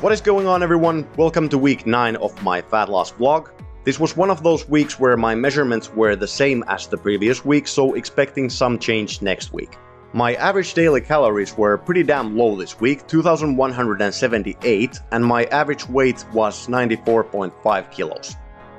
What is going on, everyone? Welcome to week 9 of my fat loss vlog. This was one of those weeks where my measurements were the same as the previous week, so expecting some change next week. My average daily calories were pretty damn low this week, 2,178, and my average weight was 94.5 kilos.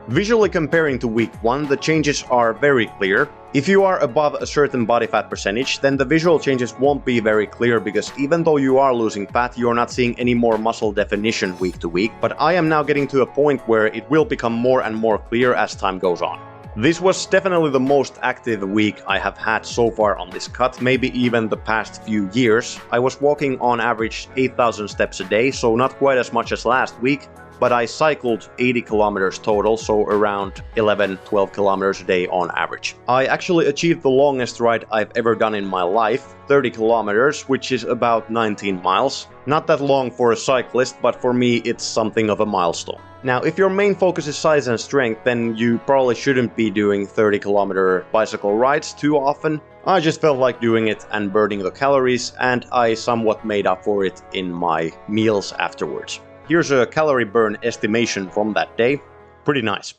Visually comparing to week 1, the changes are very clear. If you are above a certain body fat percentage, then the visual changes won't be very clear because even though you are losing fat, you're not seeing any more muscle definition week to week. But I am now getting to a point where it will become more and more clear as time goes on. This was definitely the most active week I have had so far on this cut, maybe even the past few years. I was walking on average 8,000 steps a day, so not quite as much as last week, but I cycled 80 kilometers total, so around 11-12 kilometers a day on average. I actually achieved the longest ride I've ever done in my life, 30 kilometers, which is about 19 miles. Not that long for a cyclist, but for me it's something of a milestone. Now, if your main focus is size and strength, then you probably shouldn't be doing 30-kilometer bicycle rides too often. I just felt like doing it and burning the calories, and I somewhat made up for it in my meals afterwards. Here's a calorie burn estimation from that day. Pretty nice.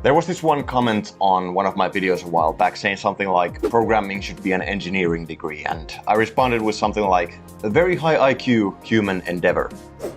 There was this one comment on one of my videos a while back saying something like programming should be an engineering degree, and I responded with something like a very high IQ human endeavor.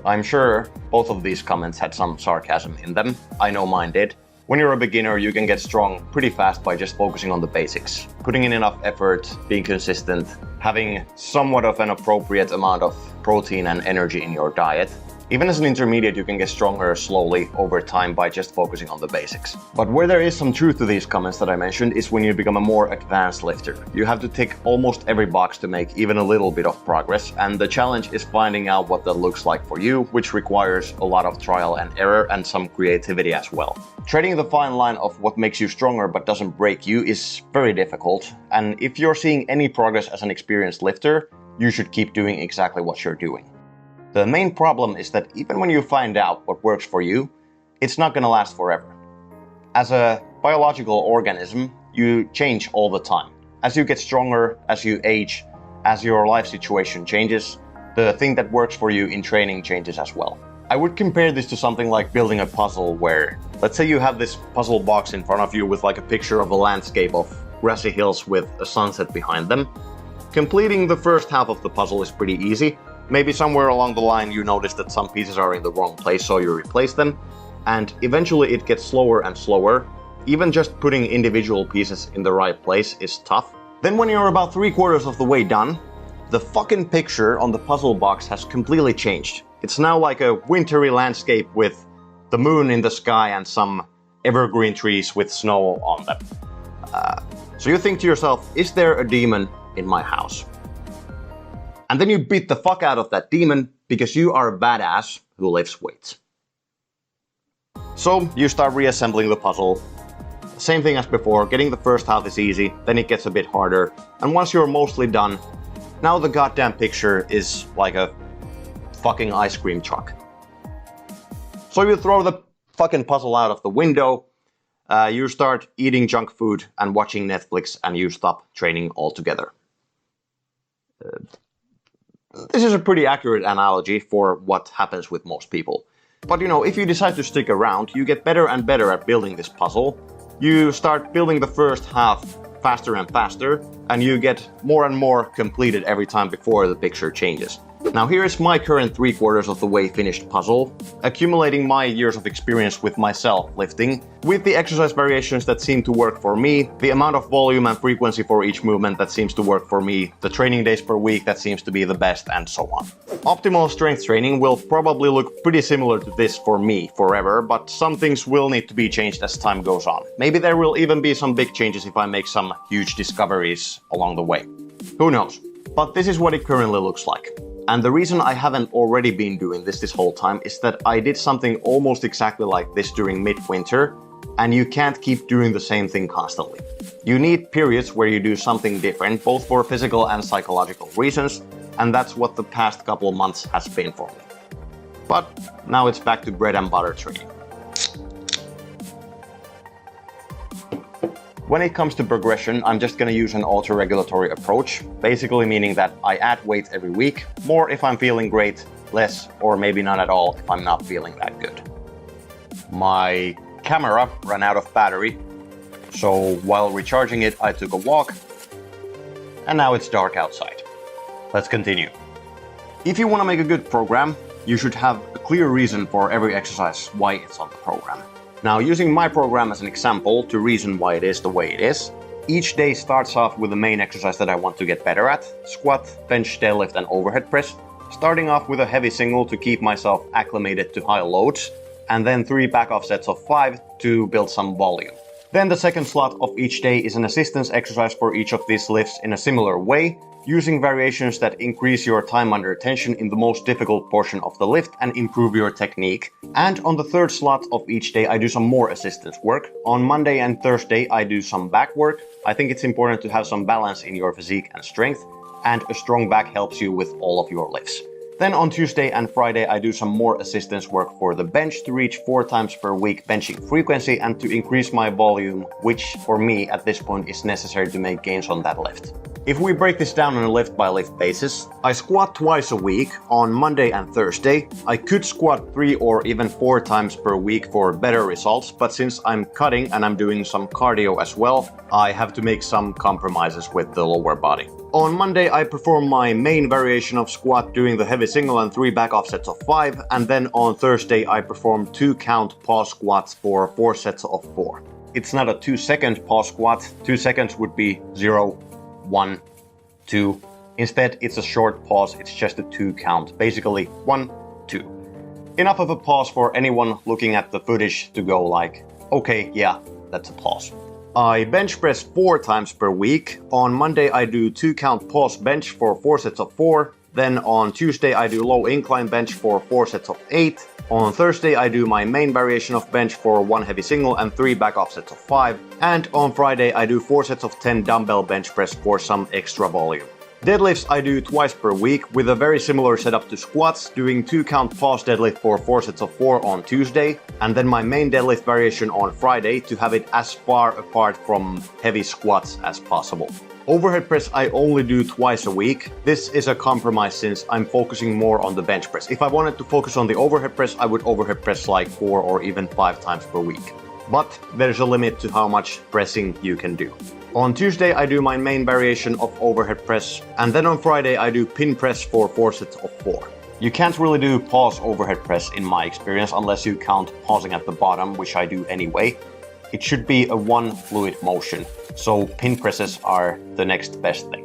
I'm sure both of these comments had some sarcasm in them. I know mine did. When you're a beginner, you can get strong pretty fast by just focusing on the basics. Putting in enough effort, being consistent, having somewhat of an appropriate amount of protein and energy in your diet. Even as an intermediate, you can get stronger slowly over time by just focusing on the basics. But where there is some truth to these comments that I mentioned is when you become a more advanced lifter. You have to tick almost every box to make even a little bit of progress, and the challenge is finding out what that looks like for you, which requires a lot of trial and error and some creativity as well. Treading the fine line of what makes you stronger but doesn't break you is very difficult, and if you're seeing any progress as an experienced lifter, you should keep doing exactly what you're doing. The main problem is that even when you find out what works for you, it's not gonna last forever. As a biological organism, you change all the time. As you get stronger, as you age, as your life situation changes, the thing that works for you in training changes as well. I would compare this to something like building a puzzle where, let's say you have this puzzle box in front of you with like a picture of a landscape of grassy hills with a sunset behind them. Completing the first half of the puzzle is pretty easy. Maybe somewhere along the line you notice that some pieces are in the wrong place, so you replace them, and eventually it gets slower and slower. Even just putting individual pieces in the right place is tough. Then when you're about 3/4 of the way done, the fucking picture on the puzzle box has completely changed. It's now like a wintry landscape with the moon in the sky and some evergreen trees with snow on them. So you think to yourself, is there a demon in my house? And then you beat the fuck out of that demon because you are a badass who lifts weights. So you start reassembling the puzzle. Same thing as before, getting the first half is easy, then it gets a bit harder. And once you're mostly done, now the goddamn picture is like a fucking ice cream truck. So you throw the fucking puzzle out of the window, you start eating junk food and watching Netflix, and you stop training altogether. This is a pretty accurate analogy for what happens with most people. But you know, if you decide to stick around, you get better and better at building this puzzle. You start building the first half faster and faster, and you get more and more completed every time before the picture changes. Now here is my current 3/4 of the way finished puzzle, accumulating my years of experience with myself lifting, with the exercise variations that seem to work for me, the amount of volume and frequency for each movement that seems to work for me, the training days per week that seems to be the best, and so on. Optimal strength training will probably look pretty similar to this for me forever, but some things will need to be changed as time goes on. Maybe there will even be some big changes if I make some huge discoveries along the way. Who knows? But this is what it currently looks like. And the reason I haven't already been doing this whole time is that I did something almost exactly like this during midwinter, and you can't keep doing the same thing constantly. You need periods where you do something different, both for physical and psychological reasons, and that's what the past couple of months has been for me. But now it's back to bread and butter training. When it comes to progression, I'm just gonna use an auto-regulatory approach, basically meaning that I add weight every week, more if I'm feeling great, less, or maybe none at all if I'm not feeling that good. My camera ran out of battery, so while recharging it, I took a walk, and now it's dark outside. Let's continue. If you want to make a good program, you should have a clear reason for every exercise why it's on the program. Now, using my program as an example to reason why it is the way it is, each day starts off with the main exercise that I want to get better at: squat, bench, deadlift, and overhead press. Starting off with a heavy single to keep myself acclimated to high loads, and then 3 back-off sets of 5 to build some volume. Then the second slot of each day is an assistance exercise for each of these lifts in a similar way, using variations that increase your time under tension in the most difficult portion of the lift and improve your technique. And on the third slot of each day, I do some more assistance work. On Monday and Thursday, I do some back work. I think it's important to have some balance in your physique and strength, and a strong back helps you with all of your lifts. Then on Tuesday and Friday, I do some more assistance work for the bench to reach 4 times per week benching frequency and to increase my volume, which for me at this point is necessary to make gains on that lift. If we break this down on a lift-by-lift basis, I squat twice a week on Monday and Thursday. I could squat 3 or even 4 times per week for better results, but since I'm cutting and I'm doing some cardio as well, I have to make some compromises with the lower body. On Monday, I perform my main variation of squat doing the heavy single and 3 back-off sets of 5, and then on Thursday, I perform 2 count pause squats for 4 sets of 4. It's not a 2-second pause squat. 2 seconds would be 0, 1, 2. Instead, it's a short pause. It's just a 2 count. Basically, 1, 2. Enough of a pause for anyone looking at the footage to go like, okay, yeah, that's a pause. I bench press 4 times per week. On Monday, I do 2 count pause bench for 4 sets of 4. Then on Tuesday, I do low incline bench for 4 sets of 8. On Thursday, I do my main variation of bench for 1 heavy single and 3 back-off sets of 5. And on Friday, I do 4 sets of 10 dumbbell bench press for some extra volume. Deadlifts I do twice per week with a very similar setup to squats, doing 2 count pause deadlift for 4 sets of 4 on Tuesday, and then my main deadlift variation on Friday to have it as far apart from heavy squats as possible. Overhead press I only do twice a week. This is a compromise since I'm focusing more on the bench press. If I wanted to focus on the overhead press, I would overhead press like 4 or even 5 times per week. But there's a limit to how much pressing you can do. On Tuesday, I do my main variation of overhead press, and then on Friday, I do pin press for 4 sets of 4. You can't really do pause overhead press in my experience unless you count pausing at the bottom, which I do anyway. It should be a one fluid motion, so pin presses are the next best thing.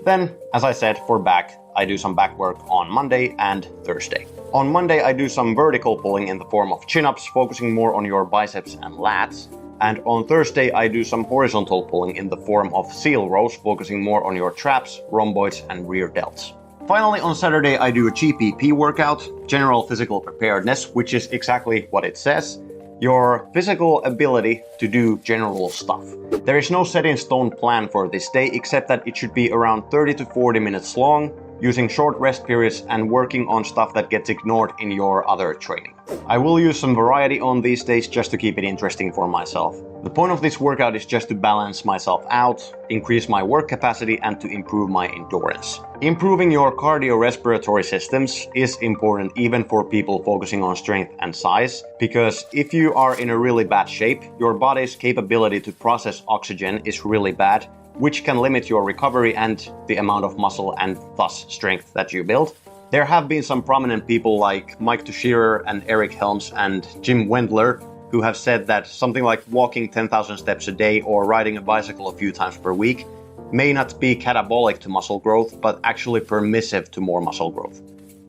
Then, as I said, for back, I do some back work on Monday and Thursday. On Monday, I do some vertical pulling in the form of chin-ups, focusing more on your biceps and lats. And on Thursday, I do some horizontal pulling in the form of seal rows, focusing more on your traps, rhomboids, and rear delts. Finally, on Saturday, I do a GPP workout, General Physical Preparedness, which is exactly what it says. Your physical ability to do general stuff. There is no set in stone plan for this day, except that it should be around 30 to 40 minutes long, using short rest periods and working on stuff that gets ignored in your other training. I will use some variety on these days just to keep it interesting for myself. The point of this workout is just to balance myself out, increase my work capacity, and to improve my endurance. Improving your cardiorespiratory systems is important even for people focusing on strength and size, because if you are in a really bad shape, your body's capability to process oxygen is really bad, which can limit your recovery and the amount of muscle and thus strength that you build. There have been some prominent people like Mike Tuchscherer and Eric Helms and Jim Wendler who have said that something like walking 10,000 steps a day or riding a bicycle a few times per week may not be catabolic to muscle growth, but actually permissive to more muscle growth.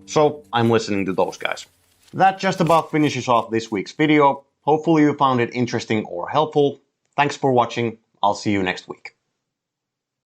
So I'm listening to those guys. That just about finishes off this week's video. Hopefully you found it interesting or helpful. Thanks for watching. I'll see you next week.